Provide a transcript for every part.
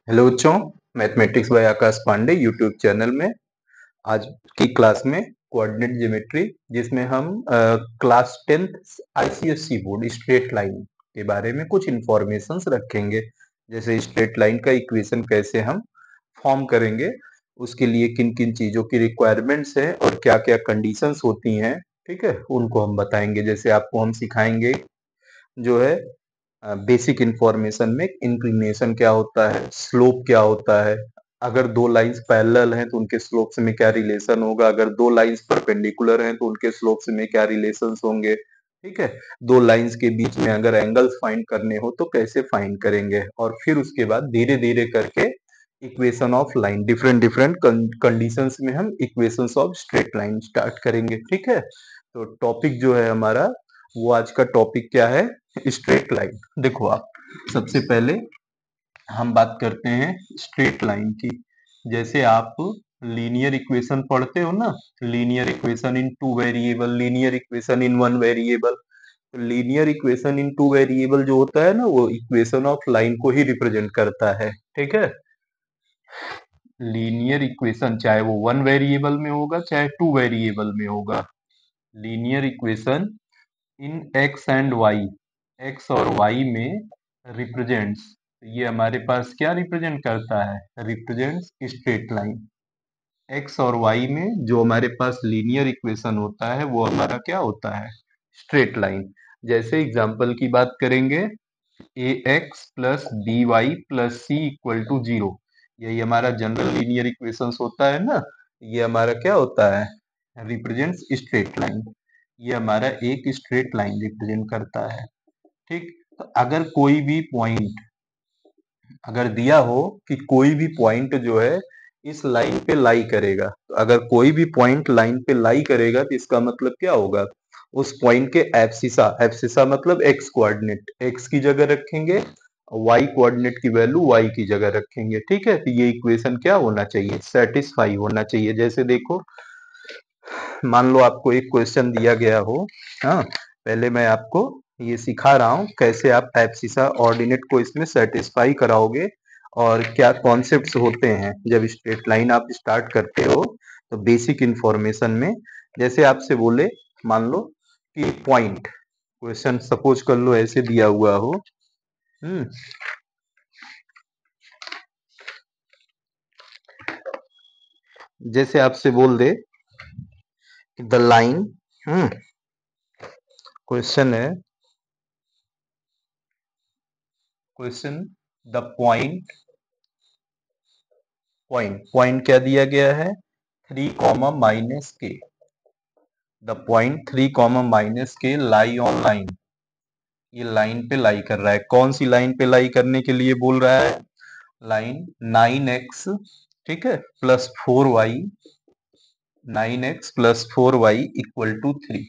Hello बच्चों, mathematics by Akash Pandey YouTube channel में आज की क्लास में कोऑर्डिनेट ज्योमेट्री जिसमें हम class 10th ICSE board straight line के बारे में कुछ इंफॉर्मेशंस रखेंगे। जैसे स्ट्रेट लाइन का इक्वेशन कैसे हम फॉर्म करेंगे, उसके लिए किन किन चीजों की रिक्वायरमेंट्स है और क्या क्या कंडीशंस होती हैं, ठीक है, उनको हम बताएंगे। जैसे आपको हम सिखाएंगे जो है बेसिक इंफॉर्मेशन में इंक्लिनेशन क्या होता है, स्लोप क्या होता है, अगर दो लाइंस पैरेलल हैं तो उनके स्लोप्स में क्या रिलेशन होगा, अगर दो लाइंस परपेंडिकुलर हैं तो उनके स्लोप्स में क्या रिलेशंस होंगे, ठीक है। दो लाइंस के बीच में अगर एंगल्स फाइंड करने हो तो कैसे फाइंड करेंगे, और फिर उसके बाद धीरे धीरे करके equation of line different different conditions में हम equations of straight line start करेंगे, ठीक है। तो टॉपिक जो है हमारा, वो आज का टॉपिक क्या है, स्ट्रेट लाइन। देखो आप, सबसे पहले हम बात करते हैं स्ट्रेट लाइन की। जैसे आप लीनियर इक्वेशन पढ़ते हो ना, linear equation in two variable, linear equation in one variable. तो linear equation in two variable जो होता है ना, वो इक्वेशन ऑफ लाइन को ही रिप्रेजेंट करता है, ठीक है। लीनियर इक्वेशन चाहे वो वन वेरिएबल में होगा चाहे टू वेरिएबल में होगा, linear equation in X and Y, X और वाई में रिप्रेजेंट्स, ये हमारे पास क्या रिप्रेजेंट करता है, रिप्रेजेंट्स स्ट्रेट लाइन। एक्स और वाई में जो हमारे पास लीनियर इक्वेशन होता है वो हमारा क्या होता है, स्ट्रेट लाइन। जैसे एग्जांपल की बात करेंगे, A X plus B Y plus C equal to zero, यही हमारा जनरल लीनियर इक्वेशंस होता है ना, ये हमारा क्या होता है, रिप्रेजेंट्स स्ट्रेट लाइन। ये हमारा एक स्ट्रेट लाइन रिप्रेजेंट करता है, ठीक। तो अगर कोई भी पॉइंट, अगर दिया हो कि कोई भी पॉइंट जो है इस लाइन पे लाई करेगा, तो अगर कोई भी पॉइंट लाइन पे लाई करेगा तो इसका मतलब क्या होगा, उस पॉइंट के एब्सिसा, एब्सिसा मतलब एक्स कोऑर्डिनेट एक्स की जगह रखेंगे, वाई कोऑर्डिनेट की वैल्यू वाई की जगह रखेंगे, ठीक है। तो ये इक्वेशन क्या होना चाहिए, सेटिस्फाई होना चाहिए। जैसे देखो, मान लो आपको एक क्वेश्चन दिया गया हो, हाँ, पहले मैं आपको ये सिखा रहा हूँ कैसे आप एब्सिसा ऑर्डिनेट को इसमें सेटिस्फाई कराओगे और क्या कॉन्सेप्ट्स होते हैं जब स्ट्रेट लाइन आप स्टार्ट करते हो। तो बेसिक इंफॉर्मेशन में, जैसे आपसे बोले, मान लो कि पॉइंट, क्वेश्चन सपोज कर लो ऐसे दिया हुआ हो, जैसे आपसे बोल दे द लाइन, क्वेश्चन है, क्वेश्चन द पॉइंट, पॉइंट क्या दिया गया है, 3, -k, the point 3, -k lie on line, ये लाइन पे लाई कर रहा है। कौन सी लाइन पे लाई करने के लिए बोल रहा है, लाइन 9x, ठीक है, +4y, 9x +4y equal to 3,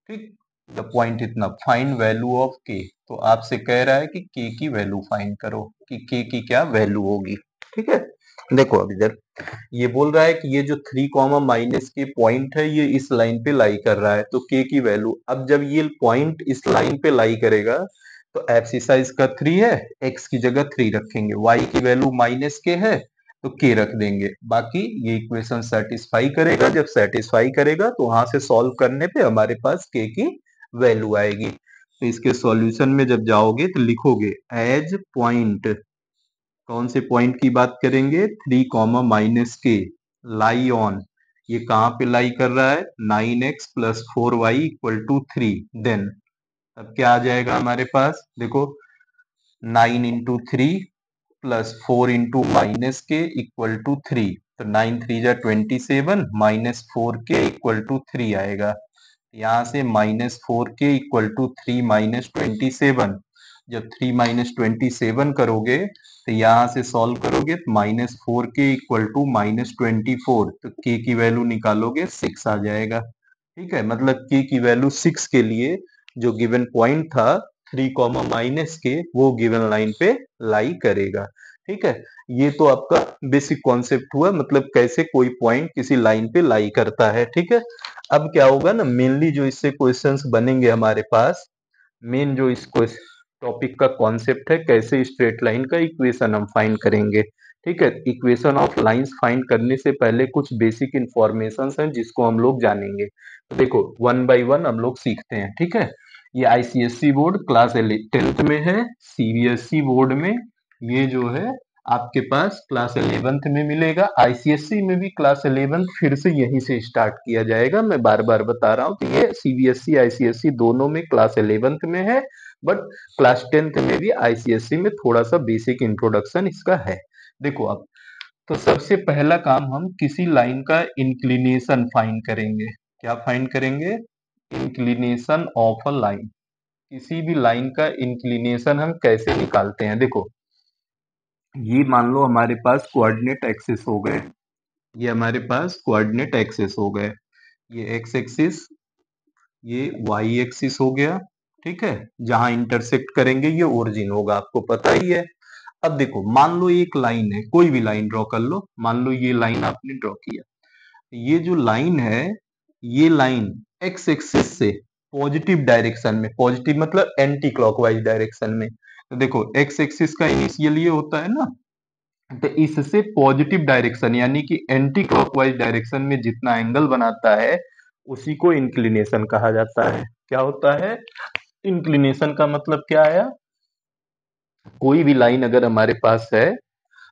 ठीक। द पॉइंट इतना, फाइंड वैल्यू ऑफ k, तो आपसे कह रहा है कि k की वैल्यू फाइंड करो, कि k की क्या वैल्यू होगी, ठीक है। देखो अब इधर ये बोल रहा है कि ये जो 3, -k पॉइंट है ये इस लाइन पे लाई कर रहा है, तो k की वैल्यू, अब जब ये पॉइंट इस लाइन पे लाई करेगा तो एब्सिसा इसका 3 है, x की जगह 3 रखेंगे, y की वैल्यू -k है तो k रख देंगे, बाकी ये इक्वेशन सेटिस्फाई करेगा। जब सेटिस्फाई करेगा तो वहां से सॉल्व करने पे हमारे पास k की वैल्यू आएगी। तो इसके सॉल्यूशन में जब जाओगे तो लिखोगे एज पॉइंट, कौन से पॉइंट की बात करेंगे, 3, -k लाई ऑन, ये कहां पे लाई कर रहा है, 9x +4y equal to 3, then अब क्या आ जाएगा हमारे पास, देखो 9 into 3 +4 into -k equal to 3, तो 9 3 जा 27, -4k इक्वल टू 3 आएगा। यहाँ से -4k इक्वल टू 3 -27, जब 3 -27 करोगे तो यहाँ से सॉल्व करोगे तो -4k इक्वल टू -24, तो k की वैल्यू निकालोगे 6 आ जाएगा, ठीक है। मतलब k की वैल्यू 6 के लिए जो गिवन पॉइंट था 3, -k वो गिवन लाइन पे लाई करेगा, ठीक है। ये तो आपका बेसिक कॉन्सेप्ट हुआ, मतलब कैसे कोई पॉइंट किसी लाइन पे लाई करता है, ठीक है। अब क्या होगा ना, मेनली जो इससे क्वेश्चंस बनेंगे हमारे पास, मेन जो इस टॉपिक का कॉन्सेप्ट है कैसे स्ट्रेट लाइन का इक्वेशन हम फाइंड करेंगे। ठीक है, इक्वेशन ऑफ लाइंस फाइंड करने से पहले कुछ बेसिक इंफॉर्मेशन हैं जिसको हम लोग जानेंगे। तो देखो वन बाय वन हम लोग सीखते हैं। ठीक है, ये आईसीएससी बोर्ड क्लास 10th में है, सीबीएसई बोर्ड में ये जो है आपके पास क्लास 11th में मिलेगा। आईसीएससी में भी क्लास 11th फिर से यहीं से स्टार्ट किया जाएगा। मैं बार बार बता रहा हूँ कि ये सीबीएसई आईसीएससी दोनों में क्लास 11th में है, बट क्लास 10th में भी आईसीएससी में थोड़ा सा बेसिक इंट्रोडक्शन इसका है। देखो अब तो सबसे पहला काम हम किसी लाइन का इंक्लिनेशन फाइंड करेंगे। क्या फाइंड करेंगे? Inclination of a line. किसी भी लाइन का इंक्लिनेशन हम कैसे निकालते हैं? देखो ये मान लो हमारे पास कोऑर्डिनेट एक्सिस हो गए, ये हमारे पास कोऑर्डिनेट एक्सिस हो गए, ये एक्स एक्सिस, ये वाई एक्सिस हो गया। ठीक है, जहां इंटरसेक्ट करेंगे ये ओरिजिन होगा, आपको पता ही है। अब देखो मान लो एक लाइन है, कोई भी लाइन ड्रॉ कर लो, मान लो ये लाइन आपने ड्रॉ किया, ये जो लाइन है ये लाइन एक्स एक्सिस से पॉजिटिव डायरेक्शन में, पॉजिटिव मतलब एंटी क्लॉकवाइज डायरेक्शन में, तो देखो एक्स एक्सिस का इनिशियल ये होता है ना, तो इससे पॉजिटिव डायरेक्शन यानी कि एंटी क्लॉकवाइज डायरेक्शन में जितना एंगल बनाता है उसी को इंक्लिनेशन कहा जाता है। क्या होता है? इंक्लिनेशन का मतलब क्या आया? कोई भी लाइन अगर हमारे पास है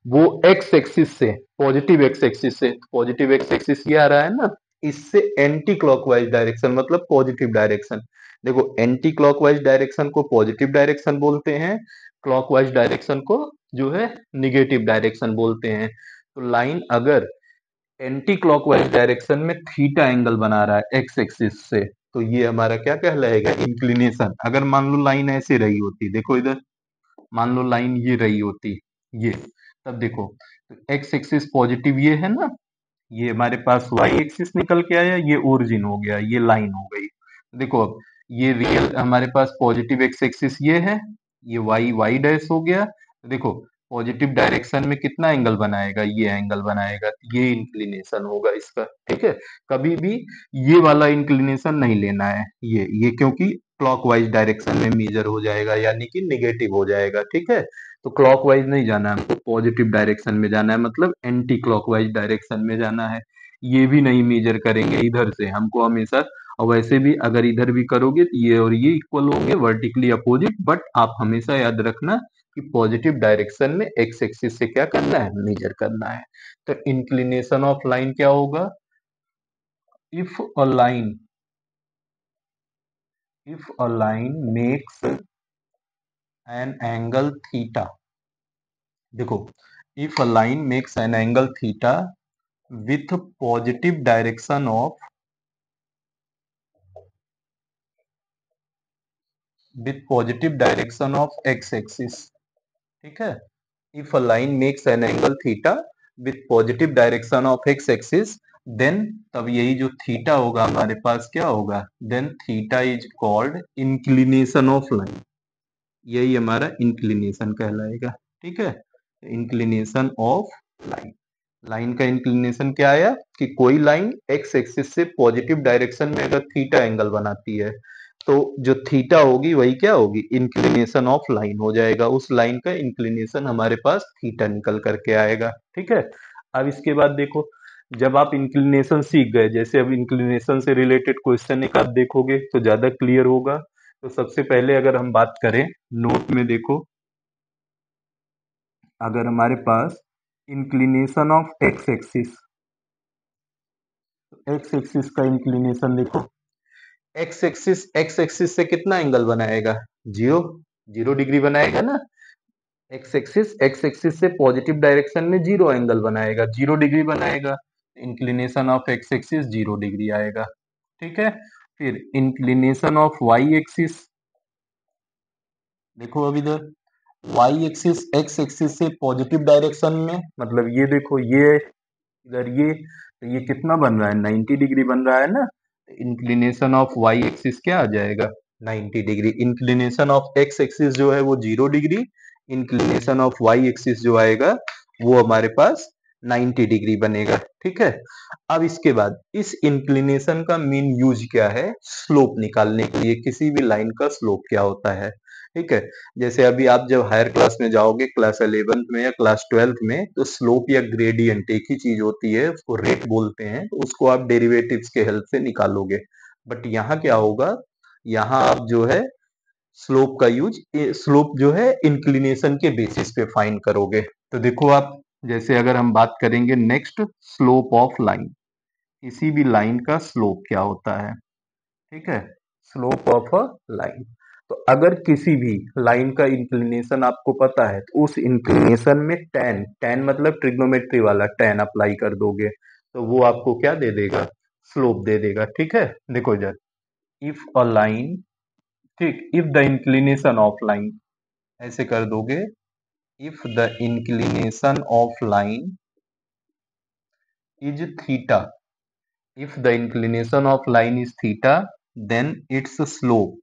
वो एक्स एक्सिस से, पॉजिटिव एक्स एक्सिस से, पॉजिटिव एक्स एक्सिस ये आ रहा है ना, इससे एंटी क्लॉकवाइज डायरेक्शन मतलब पॉजिटिव डायरेक्शन। देखो एंटी क्लॉकवाइज डायरेक्शन को पॉजिटिव डायरेक्शन बोलते हैं, क्लॉकवाइज डायरेक्शन को जो है निगेटिव डायरेक्शन बोलते हैं। तो लाइन अगर एंटी क्लॉकवाइज डायरेक्शन में थीटा एंगल बना रहा है एक्स एक्सिस से, तो ये हमारा क्या कहलाएगा? इंक्लिनेशन। अगर मान लो लाइन ऐसे रही होती, देखो इधर मान लो लाइन ये रही होती, ये, तब देखो एक्स एक्सिस पॉजिटिव ये है ना, ये हमारे पास वाई एक्सिस निकल के आया, ये ओरिजिन हो गया, ये लाइन हो गई। देखो अब ये रियल हमारे पास पॉजिटिव एक्स एक्सिस ये है, ये वाई वाई डैश हो गया। देखो पॉजिटिव डायरेक्शन में कितना एंगल बनाएगा? ये एंगल बनाएगा, ये इंक्लिनेशन होगा इसका। ठीक है, कभी भी ये वाला इंक्लिनेशन नहीं लेना है, ये क्योंकि क्लॉकवाइज डायरेक्शन में मेजर हो जाएगा यानी कि निगेटिव हो जाएगा। ठीक है, तो क्लॉकवाइज नहीं जाना है हमको, पॉजिटिव डायरेक्शन में जाना है, मतलब एंटी क्लॉकवाइज डायरेक्शन में जाना है। ये भी नहीं मेजर करेंगे इधर से हमको हमेशा, और वैसे भी अगर इधर भी करोगे तो ये और ये इक्वल होंगे, वर्टिकली अपोजिट, बट आप हमेशा याद रखना कि पॉजिटिव डायरेक्शन में एक्स एक्सिस से क्या करना है? मेजर करना है। तो इंक्लिनेशन ऑफ लाइन क्या होगा? If a line makes an angle theta, देखो if a line makes an angle theta with positive direction of X axis. ठीक है, if a line makes an angle theta with positive direction of X axis, then तब यही जो theta होगा हमारे पास क्या होगा? Then theta is called inclination of line, यही हमारा इंक्लिनेशन कहलाएगा। ठीक है, इंक्लिनेशन ऑफ लाइन, लाइन का इंक्लिनेशन क्या आया कि कोई लाइन एक्स एक्सिस से पॉजिटिव डायरेक्शन में अगर थीटा एंगल बनाती है तो जो थीटा होगी वही क्या होगी? इंक्लिनेशन ऑफ लाइन हो जाएगा, उस लाइन का इंक्लिनेशन हमारे पास थीटा निकल करके आएगा। ठीक है, अब इसके बाद देखो जब आप इंक्लिनेशन सीख गए, जैसे अब इंक्लिनेशन से रिलेटेड क्वेश्चन एक आप देखोगे तो ज्यादा क्लियर होगा। तो सबसे पहले अगर हम बात करें नोट में, देखो अगर हमारे पास इंक्लिनेशन ऑफ एक्स एक्सिस का इंक्लिनेशन देखो, एक्स एक्सिस से कितना एंगल बनाएगा? जीरो, 0 डिग्री बनाएगा ना। एक्स एक्सिस से पॉजिटिव डायरेक्शन में 0 एंगल बनाएगा, 0 डिग्री बनाएगा। Inclination of X axis 0 degree आएगा। ठीक है, फिर इंक्लिनेशन ऑफ वाई एक्सिस, देखो अब इधर वाई एक्सिस एक्स एक्सिस से पॉजिटिव डायरेक्शन में, मतलब ये देखो ये इधर ये, तो ये कितना बन रहा है? 90 डिग्री बन रहा है ना। इंक्लिनेशन ऑफ वाई एक्सिस क्या आ जाएगा? 90 degree. Inclination of X axis जो है वो 0 degree, inclination of Y axis जो आएगा वो हमारे पास 90 डिग्री बनेगा। ठीक है, अब इसके बाद इस इंक्लिनेशन का मेन यूज क्या है? स्लोप निकालने के लिए, किसी भी लाइन का स्लोप क्या होता है? ठीक है। जैसे अभी आप जब हायर क्लास में जाओगे, क्लास 11th में या क्लास 12th में, तो स्लोप या ग्रेडियंट एक ही चीज होती है, उसको रेट बोलते हैं, तो उसको आप डेरिवेटिव्स के हेल्प से निकालोगे। बट यहाँ क्या होगा, यहाँ आप जो है स्लोप का यूज, स्लोप जो है इंक्लिनेशन के बेसिस पे फाइंड करोगे। तो देखो आप, जैसे अगर हम बात करेंगे नेक्स्ट, स्लोप ऑफ लाइन, किसी भी लाइन का स्लोप क्या होता है, ठीक है, स्लोप ऑफ अ लाइन। तो अगर किसी भी लाइन का इंक्लिनेशन आपको पता है, तो उस इंक्लिनेशन में टेन, टेन मतलब ट्रिग्नोमेट्री वाला टेन अप्लाई कर दोगे, तो वो आपको क्या दे देगा, स्लोप दे देगा। ठीक है, देखो इधर, इफ अ लाइन, ठीक, if the inclination of line, ऐसे कर दोगे, if the inclination of line is theta, if the inclination of line is theta, then its slope,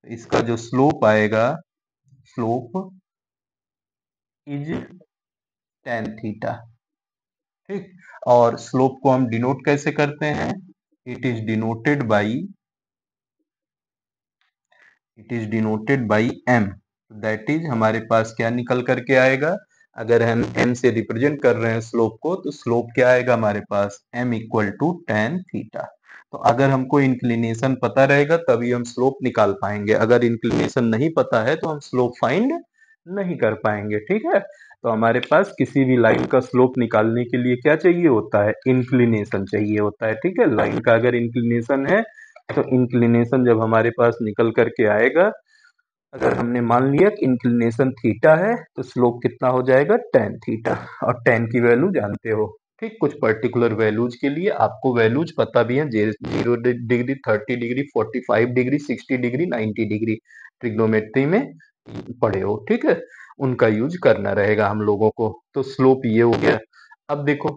इसका जो स्लोप आएगा, स्लोप इज टेन थीटा। ठीक, और स्लोप को हम डिनोट कैसे करते हैं, it is denoted by, it is denoted by M. That is हमारे पास क्या निकल करके आएगा, अगर हम एम से रिप्रेजेंट कर रहे हैं स्लोप को, तो स्लोप क्या आएगा हमारे पास, M equal to tan theta. तो अगर हमको इंक्लिनेशन पता रहेगा तभी हम स्लोप निकाल पाएंगे, अगर इंक्लिनेशन नहीं पता है तो हम स्लोप फाइंड नहीं कर पाएंगे। ठीक है, तो हमारे पास किसी भी लाइन का स्लोप निकालने के लिए क्या चाहिए होता है, इंक्लिनेशन चाहिए होता है। ठीक है, लाइन का अगर इंक्लिनेशन है, तो इंक्लिनेशन जब हमारे पास निकल करके आएगा, अगर हमने मान लिया कि इंक्लिनेशन थीटा है, तो स्लोप कितना हो जाएगा, टेन थीटा। और टेन की वैल्यू जानते हो, ठीक, कुछ पर्टिकुलर वैल्यूज के लिए आपको वैल्यूज पता भी है, 0 degree, 30 degree, 45 degree, 60 degree, 90 degree, trigonometry में पढ़े हो। ठीक है, उनका यूज करना रहेगा हम लोगों को। तो स्लोप ये हो गया। अब देखो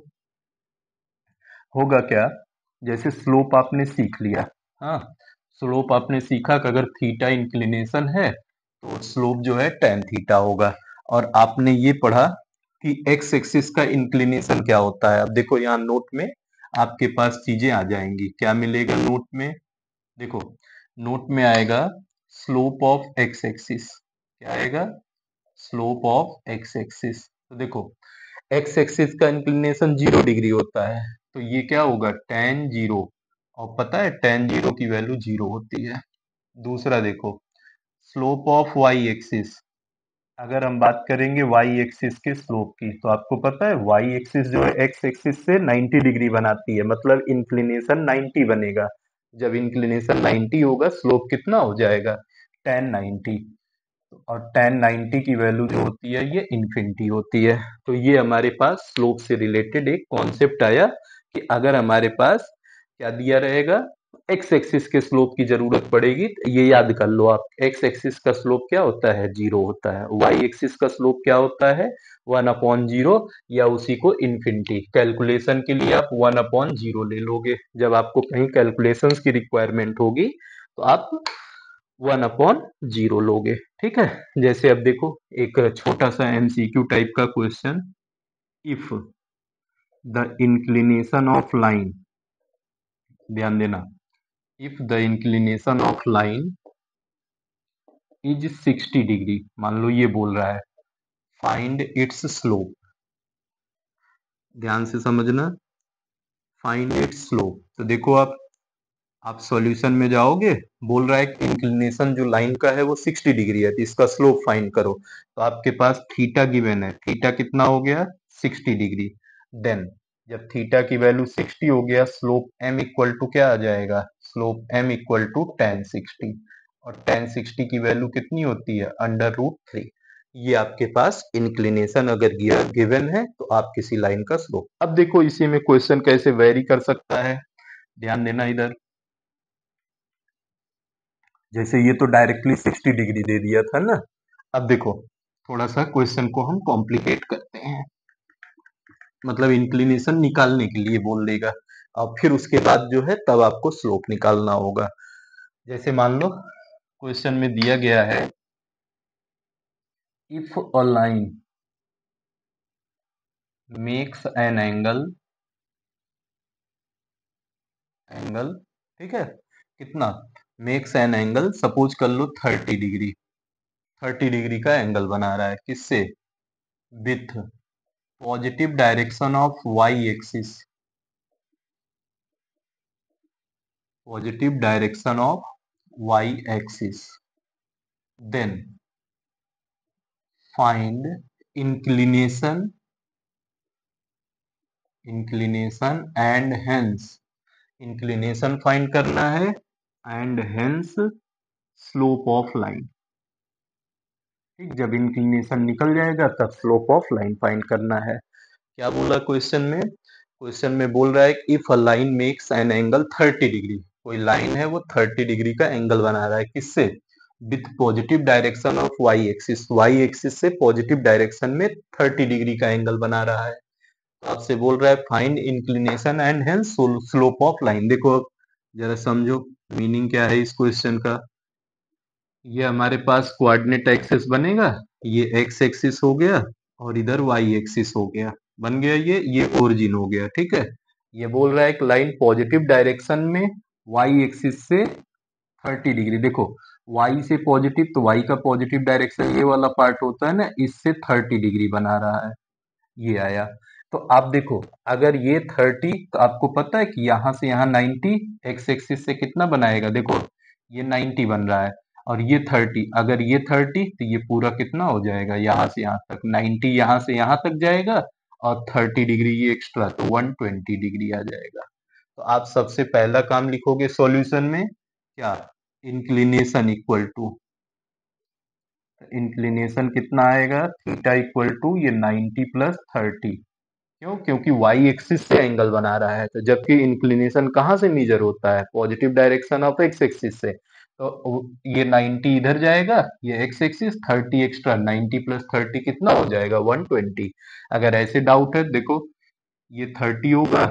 होगा क्या, जैसे स्लोप आपने सीख लिया, हाँ, स्लोप आपने सीखा कि अगर थीटा इंक्लिनेशन है, तो स्लोप जो है टेन थीटा होगा। और आपने ये पढ़ा कि एक्स एक्सिस का इंक्लिनेशन क्या होता है। अब देखो यहाँ नोट में आपके पास चीजें आ जाएंगी, क्या मिलेगा नोट में, देखो नोट में आएगा स्लोप ऑफ एक्स एक्सिस, क्या आएगा, स्लोप ऑफ एक्स एक्सिस। तो देखो एक्स एक्सिस का इंक्लिनेशन 0 डिग्री होता है, तो ये क्या होगा, टेन जीरो, और पता है टेन जीरो की वैल्यू 0 होती है। दूसरा देखो, स्लोप ऑफ वाई एक्सिस, अगर हम बात करेंगे वाई एक्सिस के स्लोप की, तो आपको पता है वाई एक्सिस जो है एक्स एक्सिस से 90 डिग्री बनाती है, मतलब इंक्लिनेशन 90 बनेगा। जब इंक्लिनेशन 90 होगा, स्लोप कितना हो जाएगा, टेन 90। और टेन 90 की वैल्यू जो होती है ये इन्फिनिटी होती है। तो ये हमारे पास स्लोप से रिलेटेड एक कॉन्सेप्ट आया कि अगर हमारे पास क्या दिया रहेगा, एक्स एक्सिस के स्लोप की जरूरत पड़ेगी, तो ये याद कर लो आप, एक्स एक्सिस का स्लोप क्या होता है, 0 होता है। वाई एक्सिस का स्लोप क्या होता है, 1/0, या उसी को इन्फिनिटी। कैलकुलेशन के लिए आप 1/0 ले लोगे, जब आपको कहीं कैलकुलेशंस की रिक्वायरमेंट होगी, तो आप 1/0 लोगे। ठीक है, जैसे अब देखो एक छोटा सा एमसीक्यू टाइप का question, if the inclination of line, ध्यान देना, if the inclination of line is 60 degree, मान लो ये बोल रहा है, फाइंड इट्स स्लोप, ध्यान से समझना, फाइंड इट्स स्लोप। तो देखो आप सॉल्यूशन में जाओगे, बोल रहा है कि इंक्लिनेशन जो लाइन का है वो 60 डिग्री है, तो इसका स्लोप फाइंड करो। तो आपके पास थीटा गिवन है, थीटा कितना हो गया, 60 डिग्री। देन जब थीटा की वैल्यू 60 हो गया, स्लोप m इक्वल टू क्या आ जाएगा, slope m equal to tan 60, और टेन 60 की वैल्यू कितनी होती है, √3। ये आपके पास इंक्लिनेशन अगर गिवन है, तो आप किसी लाइन का स्लोप। अब देखो इसी में क्वेश्चन कैसे वेरी कर सकता है, ध्यान देना इधर, जैसे ये तो डायरेक्टली 60 डिग्री दे दिया था ना। अब देखो थोड़ा सा क्वेश्चन को हम कॉम्प्लिकेट करते हैं, मतलब इंक्लिनेशन निकालने के लिए बोल देगा, और फिर उसके बाद जो है तब आपको स्लोप निकालना होगा। जैसे मान लो क्वेश्चन में दिया गया है, if a line makes an angle, ठीक है, कितना, मेक्स एन एंगल, सपोज कर लो 30 डिग्री, 30 डिग्री का एंगल बना रहा है, किससे? With positive direction of Y axis, positive direction of Y axis. Then find inclination, inclination and hence, inclination फाइंड करना है and hence slope of line. ठीक, जब इंक्लिनेशन निकल जाएगा तब स्लोप ऑफ लाइन फाइंड करना है। क्या बोला क्वेश्चन में? क्वेश्चन में बोल रहा है कि if a line makes an angle 30 degree, कोई लाइन है वो 30 डिग्री का एंगल बना रहा है, किससे? With positive direction of Y axis, Y axis से पॉजिटिव डायरेक्शन में 30 डिग्री का एंगल बना रहा है। तो आपसे बोल रहा है find inclination and hence slope of line. देखो जरा समझो मीनिंग क्या है इस क्वेश्चन का। ये हमारे पास कोऑर्डिनेट एक्सिस बनेगा, ये एक्स एक्सिस हो गया और इधर वाई एक्सिस हो गया, बन गया ये ओरिजिन हो गया। ठीक है, ये बोल रहा है एक लाइन पॉजिटिव डायरेक्शन में वाई एक्सिस से 30 डिग्री, देखो वाई से पॉजिटिव तो वाई का पॉजिटिव डायरेक्शन ये वाला पार्ट होता है ना, इससे 30 डिग्री बना रहा है, ये आया। तो आप देखो अगर ये 30 तो आपको पता है कि यहाँ से यहाँ 90 एक्स एक्सिस से कितना बनाएगा, देखो ये 90 बन रहा है और ये 30, अगर ये 30 तो ये पूरा कितना हो जाएगा, यहाँ से यहाँ तक 90 यहाँ से यहाँ तक जाएगा और 30 डिग्री ये एक्स्ट्रा तो 120 डिग्री आ जाएगा। तो आप सबसे पहला काम लिखोगे सॉल्यूशन में क्या, इंक्लिनेशन इक्वल टू, इंक्लिनेशन कितना आएगा, थीटा इक्वल टू ये 90 प्लस 30। क्यों? क्योंकि वाई एक्सिस से एंगल बना रहा है, तो जबकि इंक्लिनेशन कहाँ से मेजर होता है, positive direction of X axis से। तो ये 90 इधर जाएगा, ये एक्स एक्सिस 30 एक्स्ट्रा, 90 प्लस 30 कितना हो जाएगा, 120। अगर ऐसे डाउट है देखो, ये 30 होगा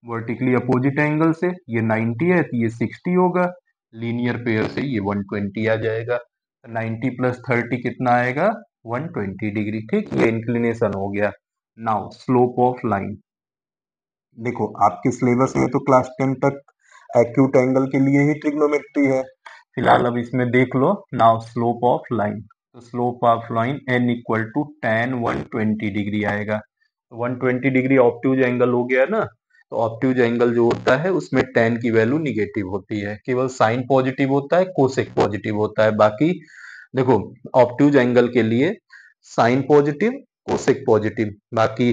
वर्टिकली अपोजिट एंगल से, ये 90 है तो ये 60 होगा, लीनियर पेयर से ये 120 आ जाएगा। 90 प्लस 30 कितना आएगा, 120 डिग्री। ठीक, ये इंक्लिनेशन हो गया। नाउ स्लोप ऑफ लाइन, देखो आपके सिलेबस में तो क्लास 10 तक एक्यूट एंगल के लिए ही ट्रिग्नोमेट्री है, फिलहाल अब इसमें देख लो। नाउ स्लोप ऑफ लाइन, तो slope of line n equal to tan 120 degree आएगा। तो 120 डिग्री ऑब्ट्यूज एंगल हो गया ना, तो ऑब्ट्यूज एंगल जो होता है उसमें tan की वैल्यू निगेटिव होती है, केवल साइन पॉजिटिव होता है, कोसेक पॉजिटिव होता है। बाकी देखो ऑब्ट्यूज एंगल के लिए साइन पॉजिटिव, कोसेक पॉजिटिव, बाकी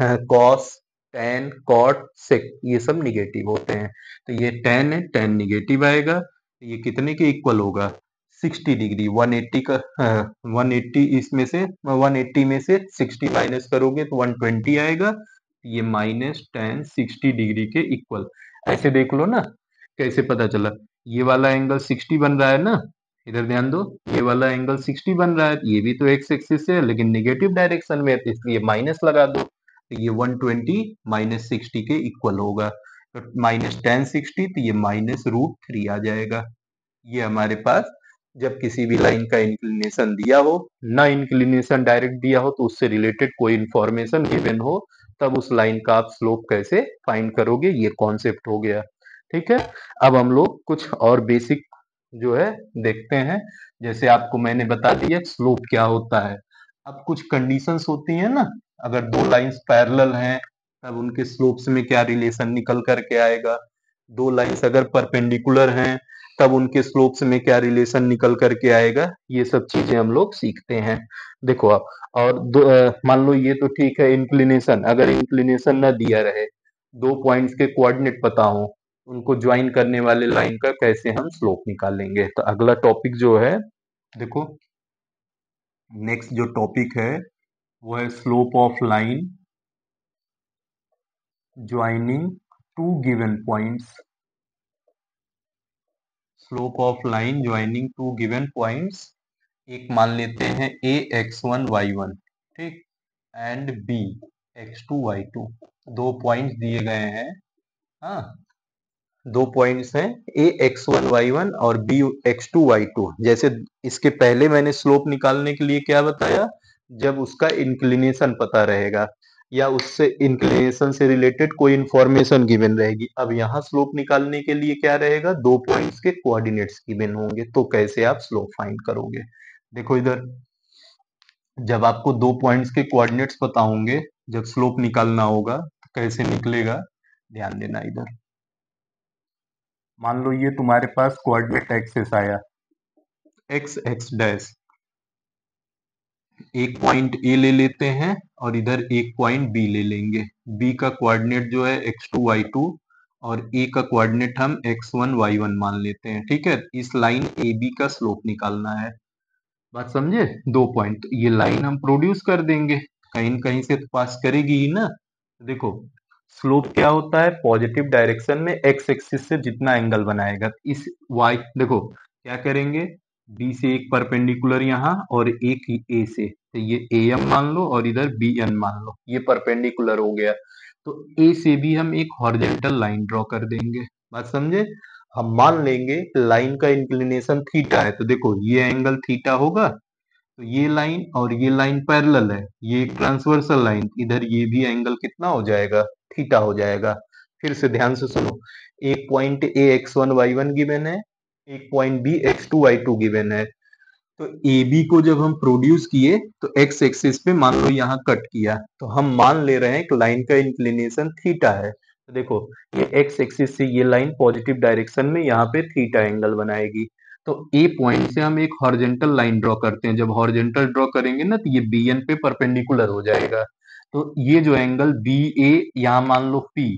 कॉस, टेन, कॉट, सेक ये सब निगेटिव होते हैं। तो ये टेन है, टेन निगेटिव आएगा, तो ये कितने के इक्वल होगा, 60 डिग्री। 180 का 180 इसमें से 180 में से 60 माइनस करोगे तो 120 आएगा, ये माइनस टेन 60 डिग्री के इक्वल। ऐसे देख लो ना कैसे पता चला, ये वाला एंगल 60 बन रहा है ना, इधर ध्यान दो, ये वाला एंगल 60 बन रहा है, ये भी तो एक्स एक्सिस से है लेकिन निगेटिव डायरेक्शन में है, तो इसलिए माइनस लगा दो, तो ये 120 माइनस 60 के इक्वल होगा। तो माइनस टेन 60 तो ये माइनस √3 आ जाएगा। ये हमारे पास जब किसी भी लाइन का इंक्लिनेशन दिया हो, ना इंक्लिनेशन डायरेक्ट दिया हो, तो उससे रिलेटेड कोई इंफॉर्मेशन गिवन हो, तब उस लाइन का आप स्लोप कैसे फाइंड करोगे, ये कॉन्सेप्ट हो गया। ठीक है, अब हम लोग कुछ और बेसिक जो है देखते हैं। जैसे आपको मैंने बता दिया स्लोप क्या होता है। अब कुछ कंडीशंस होती हैं ना, अगर दो लाइंस पैरेलल हैं तब उनके स्लोप्स में क्या रिलेशन निकल करके आएगा, दो लाइंस अगर परपेंडिकुलर हैं तब उनके स्लोप्स में क्या रिलेशन निकल करके आएगा, ये सब चीजें हम लोग सीखते हैं। देखो आप, और मान लो ये तो ठीक है इंक्लिनेशन, अगर इंक्लिनेशन ना दिया रहे, दो पॉइंट्स के कोऑर्डिनेट पता हो, उनको ज्वाइन करने वाले लाइन का कैसे हम स्लोप निकालेंगे। तो अगला टॉपिक जो है, देखो नेक्स्ट जो टॉपिक है वो है slope of line joining two given points, slope of line joining two given points. एक मान लेते हैं a x1 y1, ठीक, एंड b x2 y2, दो पॉइंट्स दिए गए हैं। हाँ, दो पॉइंट्स हैं a x1 y1 और b x2 y2। जैसे इसके पहले मैंने स्लोप निकालने के लिए क्या बताया, जब उसका इंक्लिनेशन पता रहेगा या उससे इंक्लिनेशन से रिलेटेड कोई इंफॉर्मेशन गिवन रहेगी। अब यहाँ स्लोप निकालने के लिए क्या रहेगा, दो पॉइंट्स के कोऑर्डिनेट्स गिवन होंगे, तो कैसे आप स्लोप फाइंड करोगे। देखो इधर, जब आपको दो पॉइंट्स के कोऑर्डिनेट्स पता होंगे, जब स्लोप निकालना होगा तो कैसे निकलेगा, ध्यान देना इधर। मान लो ये तुम्हारे पास कोऑर्डिनेट एक्सेस आया, एक्स एक्स डैश, एक पॉइंट ए ले लेते हैं और इधर एक पॉइंट बी ले लेंगे। बी का कोऑर्डिनेट जो है x2 y2 और ए का कोऑर्डिनेट हम x1 y1 मान लेते हैं। ठीक है, इस लाइन ए बी का स्लोप निकालना है। बात समझे? दो पॉइंट, तो ये लाइन हम प्रोड्यूस कर देंगे, कहीं न कहीं से तो पास करेगी ही ना। देखो स्लोप क्या होता है, पॉजिटिव डायरेक्शन में एक्स एक्सिस से जितना एंगल बनाएगा, इस वाई, देखो क्या करेंगे, बी से एक परपेंडिकुलर यहाँ और एक ए से, तो ये ए एम मान लो और इधर बी एन मान लो, ये परपेंडिकुलर हो गया। तो ए से भी हम एक हॉरिजॉन्टल लाइन ड्रॉ कर देंगे। बात समझे? हम मान लेंगे लाइन का इंक्लिनेशन थीटा है, तो देखो ये एंगल थीटा होगा, तो ये लाइन और ये लाइन पैरेलल है, ये एक ट्रांसवर्सल लाइन, इधर ये भी एंगल कितना हो जाएगा, थीटा हो जाएगा। फिर से ध्यान से सुनो, एक point A x1 y1 given है, एक point B x2 y2 given है। तो ए बी को जब हम प्रोड्यूस किए तो एक्स एक्सिस पे मान लो यहाँ कट किया, तो हम मान ले रहे हैं कि लाइन का इंक्लिनेशन थीटा है। तो देखो ये एक्स एक्सिस से ये लाइन पॉजिटिव डायरेक्शन में यहाँ पे थीटा एंगल बनाएगी। तो ए पॉइंट से हम एक हॉरिजॉन्टल लाइन ड्रॉ करते हैं, जब हॉरिजॉन्टल ड्रॉ करेंगे ना तो ये बी एन पे परपेंडिकुलर हो जाएगा। तो ये जो एंगल बी ए, यहाँ मान लो पी,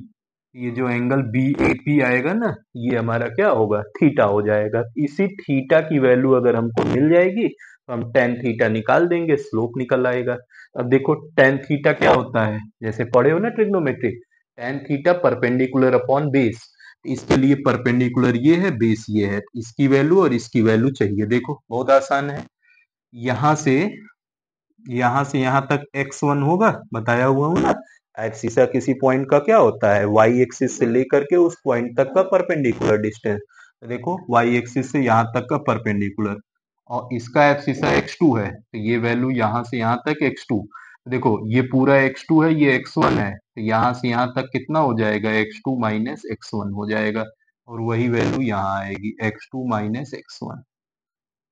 ये जो एंगल बी ए पी आएगा ना, ये हमारा क्या होगा, थीटा हो जाएगा। इसी थीटा की वैल्यू अगर हमको मिल जाएगी तो हम टेन थीटा निकाल देंगे, स्लोप निकल आएगा। अब देखो टेन थीटा क्या होता है, जैसे पढ़े हो ना trigonometry, tan theta perpendicular upon base. इसके लिए परपेंडिकुलर ये है, बेस ये है, इसकी वैल्यू और इसकी वैल्यू चाहिए। देखो बहुत आसान है, यहां से यहां तक x1 होगा, बताया हुआ हूं ना। एक्सिस किसी पॉइंट का क्या होता है, y एक्सिस से लेकर के उस पॉइंट तक का परपेंडिकुलर डिस्टेंस। तो देखो y एक्सिस से यहां तक का परपेंडिकुलर, और इसका एक्सिस x2 है, तो ये वैल्यू यहां से यहां तक x2। देखो ये पूरा x2 है, ये x1 है, तो यहां से यहां तक कितना हो जाएगा, x2 माइनस x1 हो जाएगा, और वही वैल्यू यहाँ आएगी x2 माइनस x1,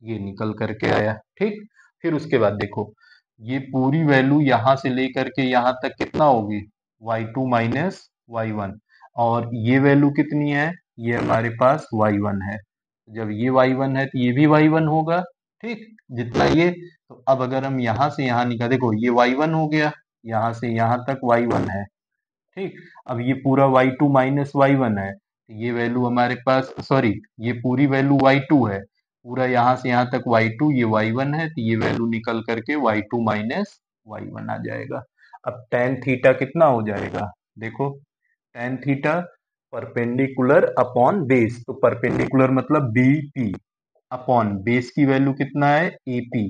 ये निकल करके आया। ठीक, फिर उसके बाद देखो ये पूरी वैल्यू यहां से लेकर के यहां तक कितना होगी, y2 माइनस y1, और ये वैल्यू कितनी है, ये हमारे पास y1 है। जब ये y1 है तो ये भी y1 होगा। ठीक, जितना ये, तो अब अगर हम यहां से यहां निकाल, देखो ये y1 हो गया, यहां से यहां तक y1 है। ठीक, अब ये पूरा y2 माइनस y1 है, तो ये वैल्यू हमारे पास, सॉरी ये पूरी वैल्यू y2 है, पूरा यहाँ से यहाँ तक y2, ये y1 है, तो ये वैल्यू निकल करके y2 माइनस y1 आ जाएगा। अब tan थीटा कितना हो जाएगा, देखो tan theta perpendicular upon base, तो परपेंडिकुलर मतलब bp अपॉन बेस की वैल्यू कितना है, ap,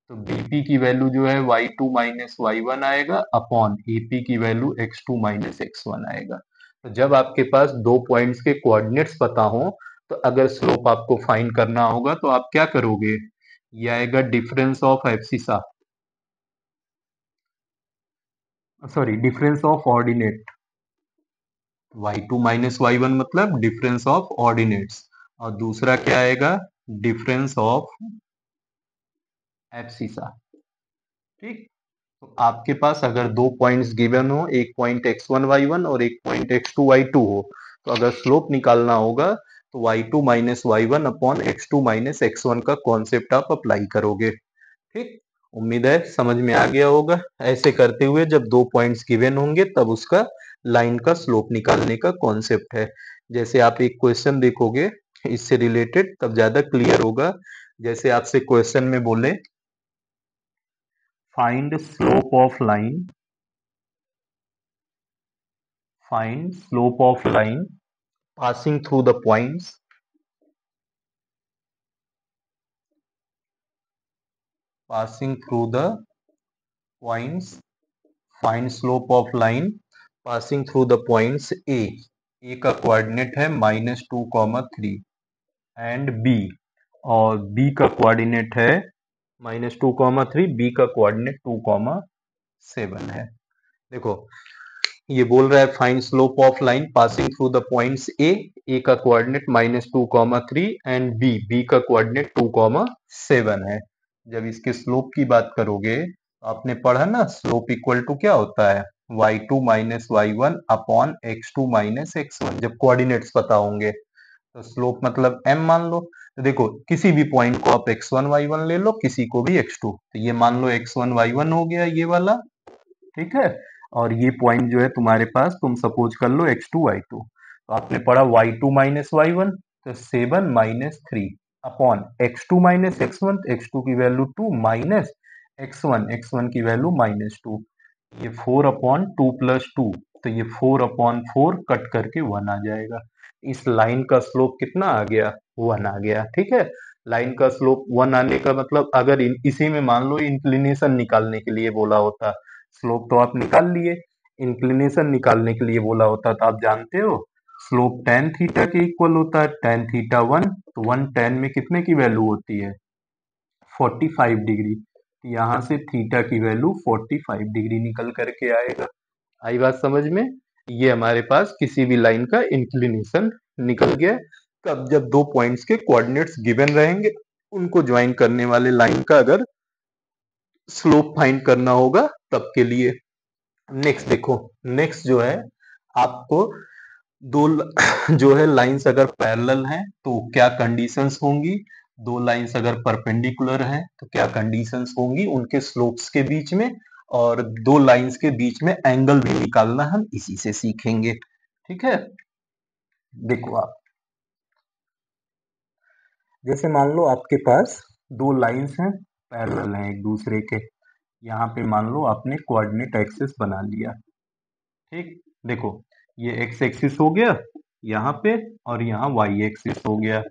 तो bp की वैल्यू जो है y2 माइनस y1 आएगा अपॉन ap की वैल्यू x2 माइनस x1 आएगा। तो जब आपके पास दो पॉइंट्स के कोऑर्डिनेट्स पता हो, तो अगर स्लोप आपको फाइंड करना होगा तो आप क्या करोगे, ये आएगा difference of abscissa, sorry difference of ordinate, y2 minus y1 मतलब डिफरेंस ऑफ ऑर्डिनेट्स, और दूसरा क्या आएगा, डिफरेंस ऑफ एब्सिसा। ठीक, तो आपके पास अगर दो पॉइंट्स गिवन हो, एक पॉइंट x1 y1 और एक पॉइंट x2 y2 हो, तो अगर स्लोप निकालना होगा तो y2 minus y1 upon x2 minus x1 का कॉन्सेप्ट आप अप्लाई करोगे। ठीक, उम्मीद है समझ में आ गया होगा। ऐसे करते हुए जब दो पॉइंट्स गिवन होंगे तब उसका लाइन का स्लोप निकालने का कॉन्सेप्ट है। जैसे आप एक क्वेश्चन देखोगे इससे रिलेटेड, तब ज्यादा क्लियर होगा। जैसे आपसे क्वेश्चन में बोले, find slope of line, find slope of line passing through the points, passing through the points, find slope of line passing through the points a का कोऑर्डिनेट है -2, 3 एंड b, और b का coordinate है -2, 3, b का coordinate 2, 7 है। देखो ये बोल रहा है find slope of line passing through the points A का कोऑर्डिनेट -2, 3 एंड बी का कोऑर्डिनेट 2, 7 है। जब इसके स्लोप की बात करोगे तो आपने पढ़ा ना, स्लोप इक्वल टू क्या होता है, y2 minus y1 upon x2 minus x1, जब कोऑर्डिनेट्स पता होंगे। तो स्लोप मतलब m मान लो। तो देखो किसी भी पॉइंट को आप x1 y1 ले लो, किसी को भी x2, तो ये मान लो x1 y1 हो गया ये वाला, ठीक है। और ये पॉइंट जो है तुम्हारे पास, तुम सपोज कर लो x2 y2, तो आपने पढ़ा y2 माइनस y1, तो 7 minus 3 upon x2 minus x1, x2 की वैल्यू 2 माइनस x1 की वैल्यू -2, ये 4 अपॉन 2 प्लस 2, तो ये 4 अपॉन 4 कट करके 1 आ जाएगा। इस लाइन का स्लोप कितना आ गया, 1 आ गया, ठीक है। लाइन का स्लोप 1 आने का मतलब, अगर इसी में मान लो इंक्लिनेशन निकालने के लिए बोला होता, स्लोप तो आप निकाल लिए, इंक्लिनेशन निकालने के लिए बोला होता तो आप जानते हो स्लोप tan थीटा के इक्वल होता है, tan थीटा 1, तो 1 tan में कितने की वैल्यू होती है, 45 डिग्री। तो यहाँ से थीटा की वैल्यू 45 डिग्री निकल करके आएगा। आई बात समझ में? ये हमारे पास किसी भी लाइन का इंक्लिनेशन निकल गया। कब, जब दो पॉइंट्स के कोऑर्डिनेट्स गिवन रहेंगे, उनको ज्वाइन करने वाले लाइन का अगर स्लोप फाइंड करना होगा तब के लिए। नेक्स्ट देखो, नेक्स्ट जो है आपको जो है लाइंस अगर पैरेलल हैं तो क्या कंडीशंस होंगी, दो लाइंस अगर परपेंडिकुलर हैं तो क्या कंडीशंस होंगी उनके स्लोप्स के बीच में, और दो लाइंस के बीच में एंगल भी निकालना हम इसी से सीखेंगे, ठीक है। देखो आप, जैसे मान लो आपके पास दो लाइंस हैं, पैरेलल हैं एक दूसरे के, यहाँ पे मान लो आपने कोऑर्डिनेट एक्सिस बना लिया, ठीक। देखो ये एक्स एक्सिस हो गया यहाँ पे, और यहाँ वाई एक्सिस हो गया,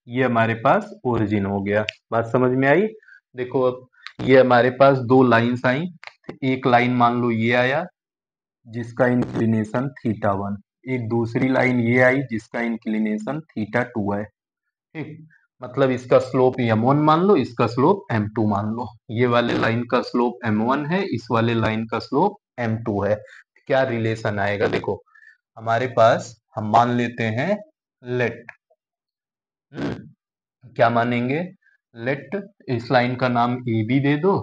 ये हमारे पास ओरिजिन हो गया। बात समझ में आई? देखो अब ये हमारे पास दो लाइंस आई, एक लाइन मान लो ये आया जिसका इंक्लिनेशन थीटा 1, एक दूसरी लाइन ये आई जिसका इंक्लिनेशन थीटा 2 है, ठीक। मतलब इसका स्लोप m1 मान लो, इसका स्लोप m2 मान लो, ये वाले लाइन का स्लोप m1 है, इस वाले लाइन का स्लोप m2 है। क्या रिलेशन आएगा, देखो हमारे पास, हम मान लेते हैं लेट, क्या मानेंगे, लेट इस लाइन का नाम ए बी दे दो,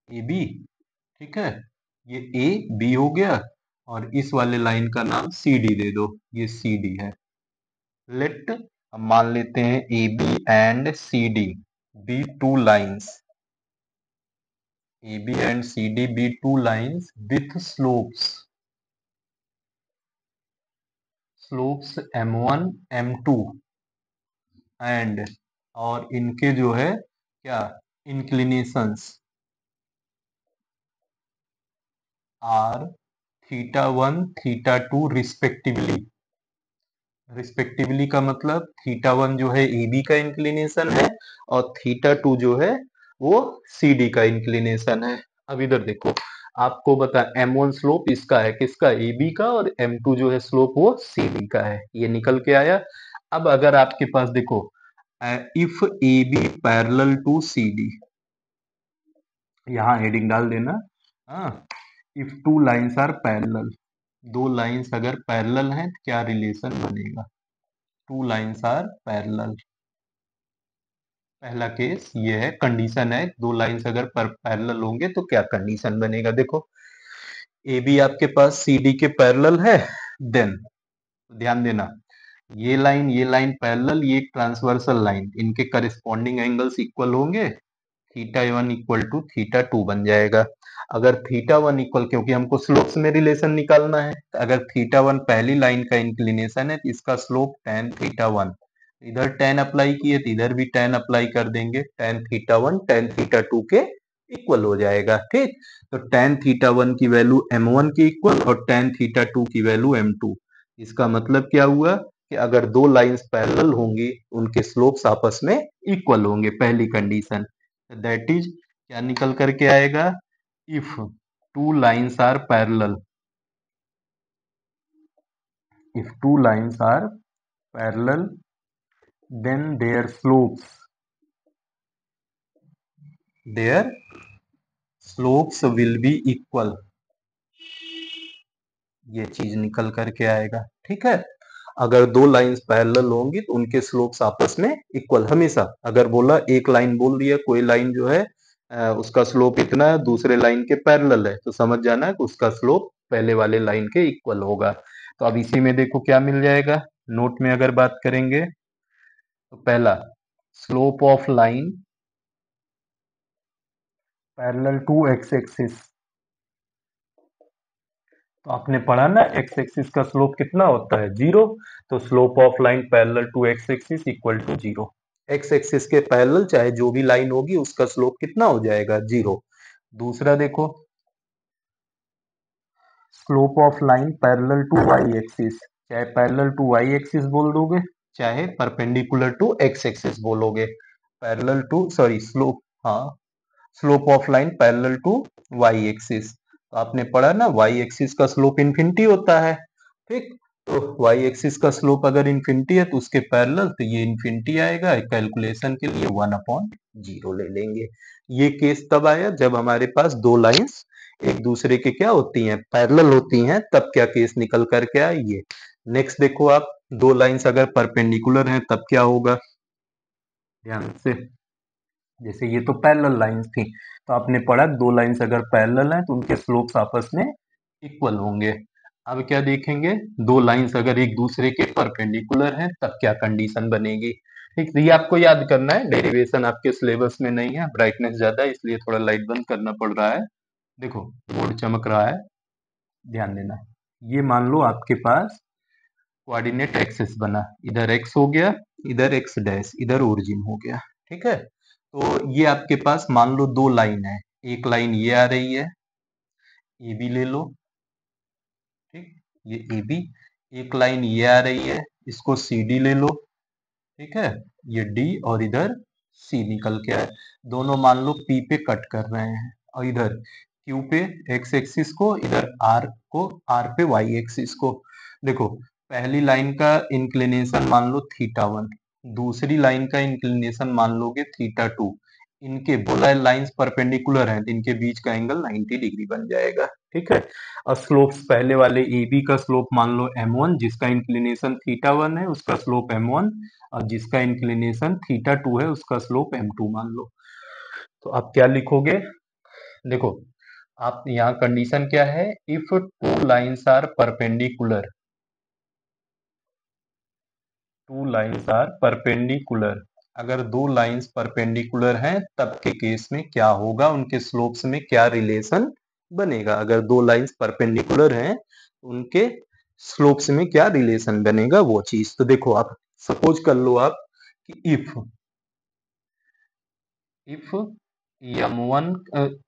ए बी, ठीक है, ये ए बी हो गया, और इस वाले लाइन का नाम सी डी दे दो, ये सी डी है। लेट हम मान लेते हैं A B and C D be two lines, A B and C D be two lines with slopes m1 m2 and, और इनके जो है क्या, inclinations are theta 1 theta 2 respectively. Respectively का मतलब थीटा 1 जो है ए बी का इंक्लिनेशन है, और थीटा 2 जो है वो सी डी का इंक्लिनेशन है। अब इधर देखो, आपको बता m1 स्लोप इसका है, किसका, ए बी का, और m2 जो है स्लोप वो सी डी का है, ये निकल के आया। अब अगर आपके पास देखो, if A B parallel to C D, यहाँ हेडिंग डाल देना, हाँ, if two lines are parallel, दो लाइंस अगर पैरेलल हैं तो क्या रिलेशन बनेगा, टू लाइंस आर पैरेलल। पहला केस ये है, कंडीशन है, दो लाइंस अगर पैरेलल होंगे तो क्या कंडीशन बनेगा। देखो ए बी आपके पास सी डी के पैरेलल है, देन ध्यान देना, ये लाइन पैरेलल, ये एक ट्रांसवर्सल लाइन, इनके करस्पॉन्डिंग एंगल्स इक्वल होंगे, थीटा 1 इक्वल टू थीटा 2 बन जाएगा। अगर थीटा 1 इक्वल, क्योंकि हमको स्लोप्स में रिलेशन निकालना है, तो अगर थीटा 1 पहली लाइन का इंक्लिनेशन है तो इसका स्लोप tan थीटा 1, इधर tan अप्लाई किए तो इधर भी tan अप्लाई कर देंगे, tan थीटा 1 tan थीटा 2 के इक्वल हो जाएगा, ठीक। तो tan थीटा 1 की वैल्यू m1 के इक्वल, और tan थीटा 2 की वैल्यू m2। इसका मतलब क्या हुआ कि अगर दो लाइंस पैरेलल होंगी, उनके स्लोप्स आपस में इक्वल होंगे, पहली कंडीशन। दैट इज क्या निकल करके आएगा, if two lines are parallel, if two lines are parallel then their slopes will be equal, ये चीज निकल करके आएगा, ठीक है। अगर दो लाइंस पैरेलल होंगी तो उनके स्लोप्स आपस में इक्वल, हमेशा अगर बोला एक लाइन बोल दिया, कोई लाइन जो है उसका स्लोप इतना है, दूसरे लाइन के पैरेलल है, तो समझ जाना कि उसका स्लोप पहले वाले लाइन के इक्वल होगा। तो अब इसी में देखो क्या मिल जाएगा, नोट में अगर बात करेंगे तो पहला slope of line parallel to X axis, तो आपने पढ़ा ना एक्स एक्सिस का स्लोप कितना होता है, जीरो। तो slope of line parallel to X axis equal to zero. X axis के पैरेलल चाहे जो भी लाइन होगी उसका स्लोप कितना हो जाएगा, जीरो। दूसरा देखो slope of line parallel to Y axis, चाहे पैरेलल टू वाई एक्सिस बोल दोगे चाहे परपेंडिकुलर टू एक्स एक्सिस बोलोगे। पैरेलल टू सॉरी स्लोप, हाँ, slope of line parallel to Y axis, तो आपने पढ़ा ना वाई एक्सिस का स्लोप इन्फिनिटी होता है, ठीक। तो वाई एक्सिस का स्लोप अगर इन्फिनिटी है तो उसके पैरेलल तो ये इन्फिनिटी आएगा, कैलकुलेशन के लिए 1/0 ले लेंगे। ये केस तब आया जब हमारे पास दो लाइंस एक दूसरे के क्या होती हैं, पैरेलल होती हैं, तब क्या केस निकल करके आए ये। नेक्स्ट देखो आप, दो लाइंस अगर परपेंडिकुलर हैं तब क्या होगा, ध्यान से, जैसे ये तो पैरेलल लाइंस थी, तो आपने पढ़ा दो लाइंस अगर पैरेलल हैं तो उनके स्लोप्स आपस में इक्वल होंगे। अब क्या देखेंगे, दो लाइंस अगर एक दूसरे के परपेंडिकुलर हैं तब क्या कंडीशन बनेगी, ठीक। तो ये आपको याद करना है, डेरिवेशन आपके सिलेबस में नहीं है, ब्राइटनेस ज्यादा है इसलिए थोड़ा लाइट बंद करना पड़ रहा है। देखो बोर्ड चमक रहा है, ध्यान देना। ये मान लो आपके पास कोऑर्डिनेट एक्सिस बना, इधर एक्स हो गया, इधर एक्स डैश, इधर ओरिजिन हो गया, ठीक है। तो ये आपके पास मान लो दो लाइन है, एक लाइन ये आ रही है, ए बी ले लो, ठीक, ये ए बी। एक लाइन ये आ रही है, इसको सी डी ले लो, ठीक है, ये डी, और इधर सी निकल के आए। दोनों मान लो पी पे कट कर रहे हैं, और इधर क्यू पे एक्स एक्सिस को, इधर आर को, आर पे वाई एक्सिस को। देखो पहली लाइन का इंक्लिनेशन मान लो थीटा 1, दूसरी लाइन का इंक्लिनेशन मान लोगे थीटा 2। इनके बोला लाइंस परपेंडिकुलर हैं तो इनके बीच का एंगल 90 डिग्री बन जाएगा, ठीक है। और स्लोप्स पहले वाले ए बी का स्लोप मान लो m1, जिसका इंक्लिनेशन थीटा 1 है उसका स्लोप m1, और जिसका इंक्लिनेशन थीटा 2 है उसका स्लोप m2 मान लो। तो आप क्या लिखोगे, देखो आप यहाँ कंडीशन क्या है, if two lines are perpendicular, two lines are perpendicular, अगर दो लाइंस परपेंडिकुलर हैं तब के केस में क्या होगा, उनके स्लोप्स में क्या रिलेशन बनेगा। अगर दो लाइंस परपेंडिकुलर हैं उनके स्लोप्स में क्या रिलेशन बनेगा वो चीज। तो देखो आप सपोज कर लो आप कि if m1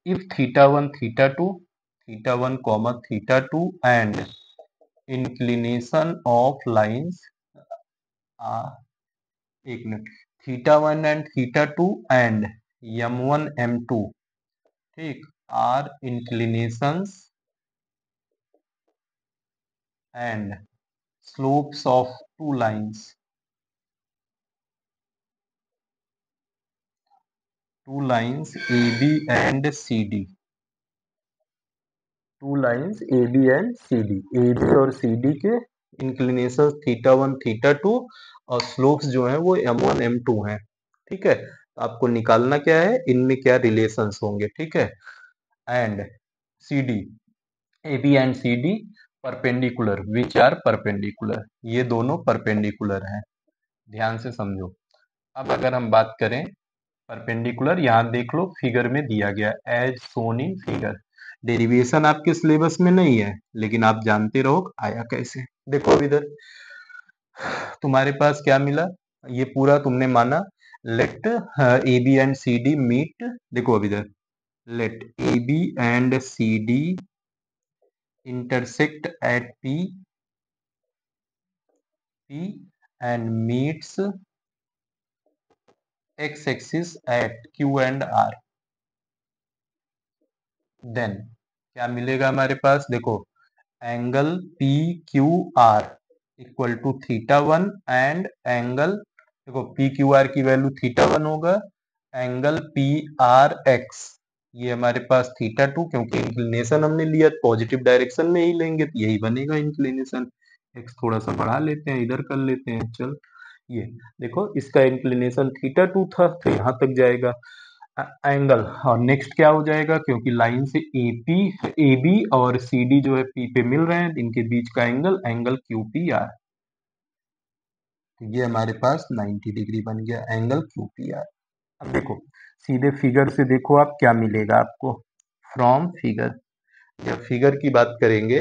if theta 1 theta 1 comma theta 2 and inclination of lines एक minute, theta 1 and theta 2 and m1 m2, ठीक, are inclinations and slopes of two lines A B and C D, two lines A B and C D, A B और C D के inclination theta 1 theta 2 और slopes जो हैं वो m1 m2 हैं, ठीक है। तो आपको निकालना क्या है, इनमें क्या रिलेशंस होंगे, ठीक है। And C D, A B and C D perpendicular, which are perpendicular, ये दोनों परपेंडिकुलर हैं, ध्यान से समझो। अब अगर हम बात करें परपेंडिकुलर, यहाँ देख लो फिगर में दिया गया as shown in figure. Derivation आपके सिलेबस में नहीं है लेकिन आप जानते रहो आया कैसे। देखो अब इधर तुम्हारे पास क्या मिला, ये पूरा तुमने माना let A B and C D meet. देखो अब इधर let A B and C D intersect at P and meets x axis at Q and R, then क्या मिलेगा हमारे पास, देखो angle P Q R equal to theta 1 and angle, देखो P Q R की वैल्यू थीटा 1 होगा, angle P R x ये हमारे पास थीटा 2, क्योंकि इंक्लिनेशन हमने लिया पॉजिटिव डायरेक्शन में ही लेंगे तो यही बनेगा इंक्लिनेशन। एक्स थोड़ा सा बढ़ा लेते हैं, इधर कर लेते हैं, चल ये देखो इसका इंक्लिनेशन थीटा 2 था तो यहाँ तक जाएगा। एंगल। और नेक्स्ट क्या हो जाएगा, क्योंकि लाइन से ए बी और सी डी जो है पी पे मिल रहे हैं, इनके बीच का angle angle Q P R. ये हमारे पास 90 डिग्री बन गया एंगल क्यू पी आर। अब देखो सीधे फिगर से देखो आप क्या मिलेगा आपको फ्रॉम फिगर। जब फिगर की बात करेंगे,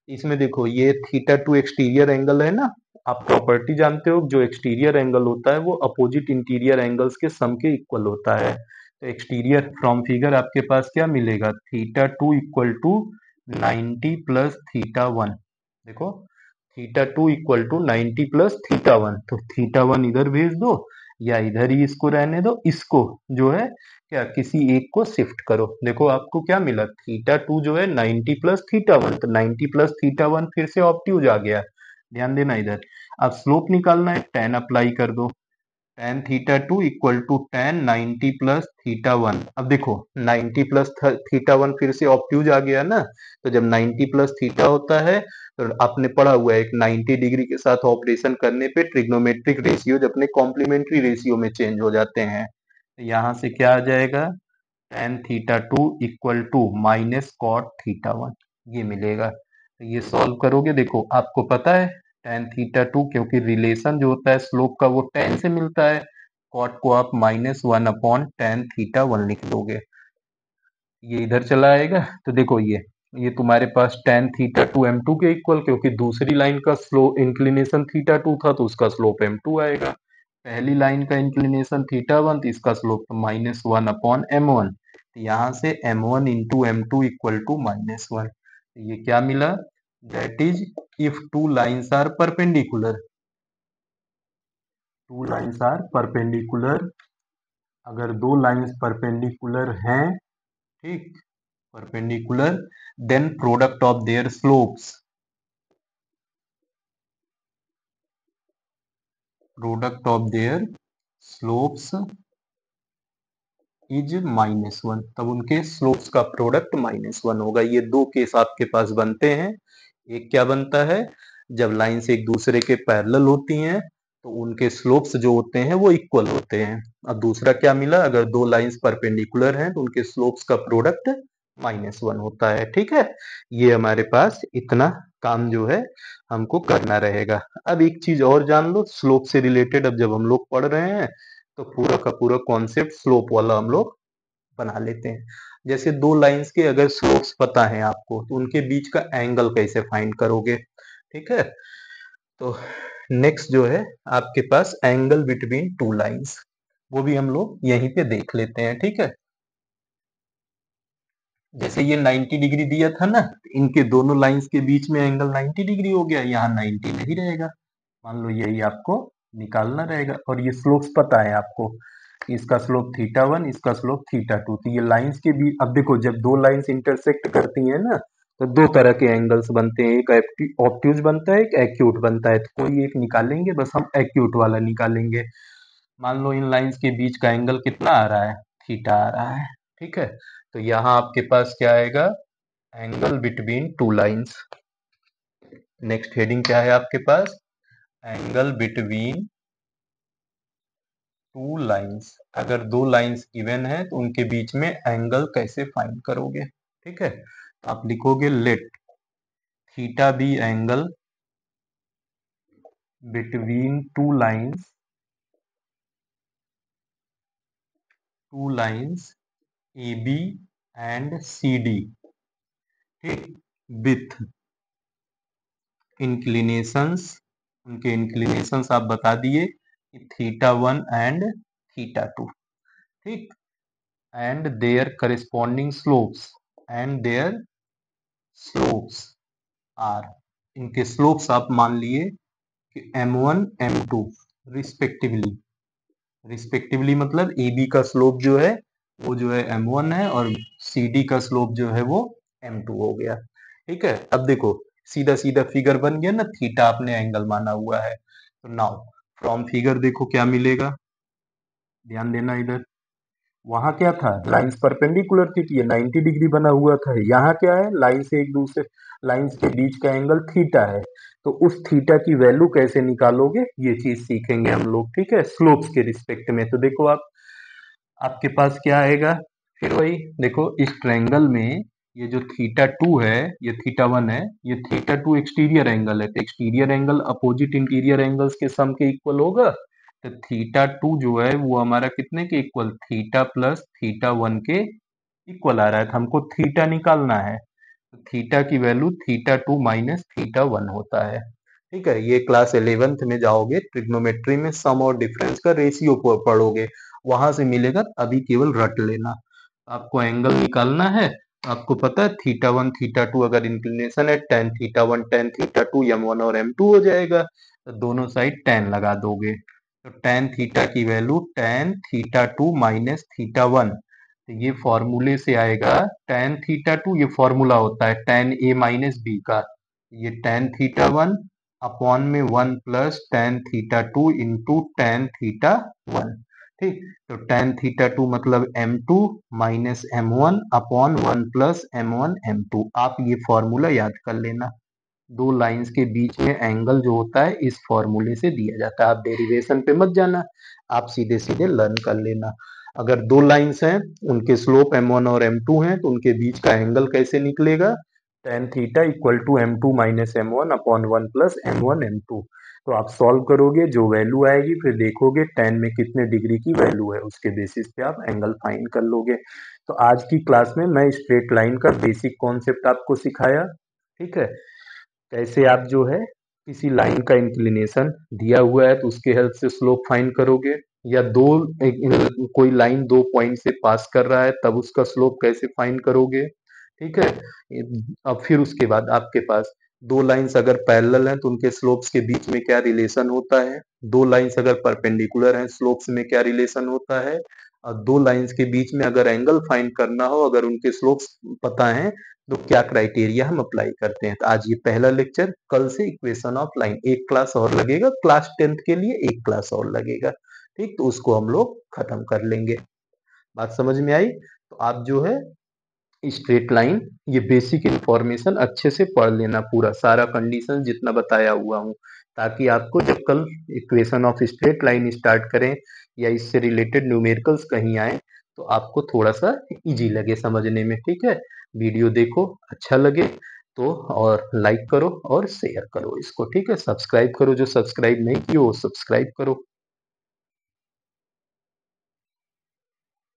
इसमें देखो ये थीटा टू एक्सटीरियर एंगल है ना। आप प्रॉपर्टी जानते हो, जो एक्सटीरियर एंगल होता है वो अपोजिट इंटीरियर एंगल्स के सम के इक्वल होता है। तो एक्सटीरियर फ्रॉम फिगर आपके पास क्या मिलेगा, theta two equal to 90 plus theta one. देखो theta two equal to 90 plus theta one, तो थीटा वन इधर भेज दो या इधर ही इसको रहने दो, इसको जो है क्या किसी एक को शिफ्ट करो। देखो आपको क्या मिला, थीटा टू जो है 90 प्लस थीटा वन, तो 90 प्लस थीटा वन फिर से ऑप्टिव्ज आ गया। ध्यान देना इधर। अब स्लोप निकालना है, टेन अप्लाई कर दो। Tan theta two equal to tan 90 plus theta one. अब देखो 90 प्लस थीटा वन फिर से ऑप्ट्यूज आ गया ना। तो जब 90 प्लस थीटा होता है तो आपने पढ़ा हुआ है एक 90 डिग्री के साथ ऑपरेशन करने पे ट्रिग्नोमेट्रिक रेशियोज अपने कॉम्प्लीमेंट्री रेशियो में चेंज हो जाते हैं। तो यहाँ से क्या आ जाएगा, tan theta two equal to minus cot theta one, ये मिलेगा। तो ये सॉल्व करोगे, देखो आपको पता है टेन थीटा टू, क्योंकि रिलेशन जो होता है स्लोप का वो टेन से मिलता है। कॉट को आप minus one upon ten theta one लिख दोगे, ये इधर चला आएगा। तो देखो ये तुम्हारे पास tan theta two M two के इक्वल, क्योंकि दूसरी लाइन का स्लो इंक्लिनेशन थीटा टू था तो उसका स्लोप एम टू आएगा। पहली लाइन का इंक्लिनेशन थीटा वन, तो इसका slope minus one upon M one. तो यहाँ से M one into M two equal to minus one. ये क्या मिला, that is if two lines are perpendicular. Two lines are perpendicular, अगर दो लाइन्स परपेंडिकुलर हैं, ठीक, perpendicular, then product of their slopes, product of their slopes is minus one. तब उनके slopes का प्रोडक्ट माइनस वन होगा। ये दो केस आपके पास बनते हैं। एक क्या बनता है, जब लाइन्स एक दूसरे के पैरेलल होती हैं तो उनके स्लोप्स जो होते हैं वो इक्वल होते हैं। अब दूसरा क्या मिला, अगर दो लाइन्स परपेंडिकुलर हैं तो उनके स्लोप्स का प्रोडक्ट माइनस वन होता है। ठीक है, ये हमारे पास इतना काम जो है हमको करना रहेगा। अब एक चीज और जान लो स्लोप से रिलेटेड, अब जब हम लोग पढ़ रहे हैं तो पूरा का पूरा कॉन्सेप्ट स्लोप वाला हम लोग बना लेते हैं। जैसे दो लाइंस के अगर स्लोप्स पता है आपको तो उनके बीच का एंगल कैसे फाइंड करोगे। ठीक है, तो नेक्स्ट जो है आपके पास एंगल बिटवीन टू लाइंस, वो भी हम लोग यहीं पे देख लेते हैं। ठीक है, जैसे ये 90 डिग्री दिया था ना, इनके दोनों लाइंस के बीच में एंगल 90 डिग्री हो गया, यहाँ 90 नहीं रहेगा। मान लो यही आपको निकालना रहेगा, और ये स्लोप्स पता है आपको, इसका स्लोप थीटा वन, इसका स्लोप थीटा टू। तो ये लाइंस के बीच, अब देखो जब दो लाइंस इंटरसेक्ट करती हैं ना तो दो तरह के एंगल्स बनते हैं, एक ऑब्ट्यूज बनता है, एक एक्यूट बनता है। तो कोई एक निकालेंगे, बस हम एक्यूट वाला निकालेंगे। मान लो इन लाइंस के बीच का एंगल कितना आ रहा है, थीटा आ रहा है। ठीक है, तो यहाँ आपके पास क्या आएगा, angle between two lines. Next heading क्या है आपके पास, एंगल बिटवीन टू लाइंस। अगर दो लाइंस गिवन है तो उनके बीच में एंगल कैसे फाइंड करोगे। ठीक है, तो आप लिखोगे let theta be angle between two lines A B and C D, ठीक, विथ इंक्लिनेशंस, उनके इंक्लिनेशंस आप बता दिए theta one and theta two, ठीक, and their corresponding slopes, and their slopes are, इनके स्लोप्स आप मान लिए कि m1 m2 रिस्पेक्टिवली। रिस्पेक्टिवली मतलब ए बी का स्लोप जो है वो जो है m1 है, और सी डी का स्लोप जो है वो m2 हो गया। ठीक है, अब देखो सीधा सीधा फिगर बन गया ना, थीटा आपने एंगल माना हुआ है। तो नाउ फ्रॉम फिगर देखो क्या मिलेगा, ध्यान देना इधर। वहां क्या था, लाइंस परपेंडिकुलर थी तो ये 90 डिग्री बना हुआ था। यहाँ क्या है, लाइन से एक दूसरे लाइंस के बीच का एंगल थीटा है। तो उस थीटा की वैल्यू कैसे निकालोगे ये चीज सीखेंगे हम लोग। ठीक है, स्लोप्स के रिस्पेक्ट में। तो देखो आप आपके पास क्या आएगा? फिर वही देखो, इस ट्रायंगल में ये जो थीटा टू है, ये थीटा वन है, ये थीटा टू एक्सटीरियर एंगल है, तो exterior angle opposite interior angles के सम के इक्वल होगा। तो थीटा टू जो है वो हमारा कितने के equal? Theta plus theta one के इक्वल आ रहा है, तो हमको थीटा निकालना है। तो थीटा की value theta two minus theta one होता है। ठीक है, ये क्लास 11th में जाओगे, ट्रिग्नोमेट्री में सम और डिफरेंस का रेशियो पढ़ोगे, वहां से मिलेगा, अभी केवल रट लेना। आपको एंगल निकालना है, आपको पता है थीटा वन थीटा टू अगर इंक्लिनेशन है, tan theta one tan theta two M one और एम टू हो जाएगा, तो दोनों साइड टेन लगा दोगे, तो टेन थीटा की value tan theta two minus theta one, तो ये फॉर्मूले से आएगा टेन थीटा टू, ये फॉर्मूला होता है टेन ए माइनस बी का, ये टेन थीटा वन अपॉन में one plus tan theta two into ten theta one. ठीक, तो टेन थीटा टू मतलब M two minus M one upon one plus M one M two. आप ये formula याद कर लेना, दो लाइंस के बीच में एंगल जो होता है इस फॉर्मूले से दिया जाता है। आप डेरिवेशन पे मत जाना, आप सीधे सीधे लर्न कर लेना। अगर दो लाइंस हैं, उनके स्लोप m1 और m2 हैं, तो उनके बीच का एंगल कैसे निकलेगा? tan theta equal to m2 minus m1 upon 1 plus m1 m2। तो आप सॉल्व करोगे, जो वैल्यू आएगी फिर देखोगे tan में कितने डिग्री की वैल्यू है, उसके बेसिस पे आप एंगल फाइंड कर लोगे। तो आज की क्लास में मैं स्ट्रेट लाइन का बेसिक कॉन्सेप्ट आपको सिखाया। ठीक है, कैसे आप जो है किसी लाइन का इंक्लिनेशन दिया हुआ है तो उसके हेल्प से स्लोप फाइंड करोगे, या कोई लाइन दो पॉइंट से पास कर रहा है तब उसका स्लोप कैसे फाइंड करोगे। ठीक है, अब फिर उसके बाद आपके पास दो लाइंस अगर पैरेलल हैं तो उनके स्लोप्स के बीच में क्या रिलेशन होता है, दो लाइंस अगर परपेंडिकुलर हैं स्लोप्स में क्या रिलेशन होता है, और दो लाइंस के बीच में अगर एंगल फाइंड करना हो, अगर उनके स्लोप्स पता है तो क्या क्राइटेरिया हम अप्लाई करते हैं। तो आज ये पहला लेक्चर, कल से इक्वेशन ऑफ लाइन, एक क्लास और लगेगा, क्लास 10th के लिए एक क्लास और लगेगा। ठीक, तो उसको हम लोग खत्म कर लेंगे। बात समझ में आई? तो आप जो है स्ट्रेट लाइन, ये बेसिक इंफॉर्मेशन अच्छे से पढ़ लेना, पूरा सारा कंडीशन जितना बताया हुआ हूँ, ताकि आपको जब कल equation of straight line start करें या इससे रिलेटेड न्यूमेरिकल्स कहीं आए तो आपको थोड़ा सा इजी लगे समझने में। ठीक है, वीडियो देखो, अच्छा लगे तो और लाइक करो और शेयर करो इसको। ठीक है, सब्सक्राइब करो, जो सब्सक्राइब नहीं किए वो सब्सक्राइब करो।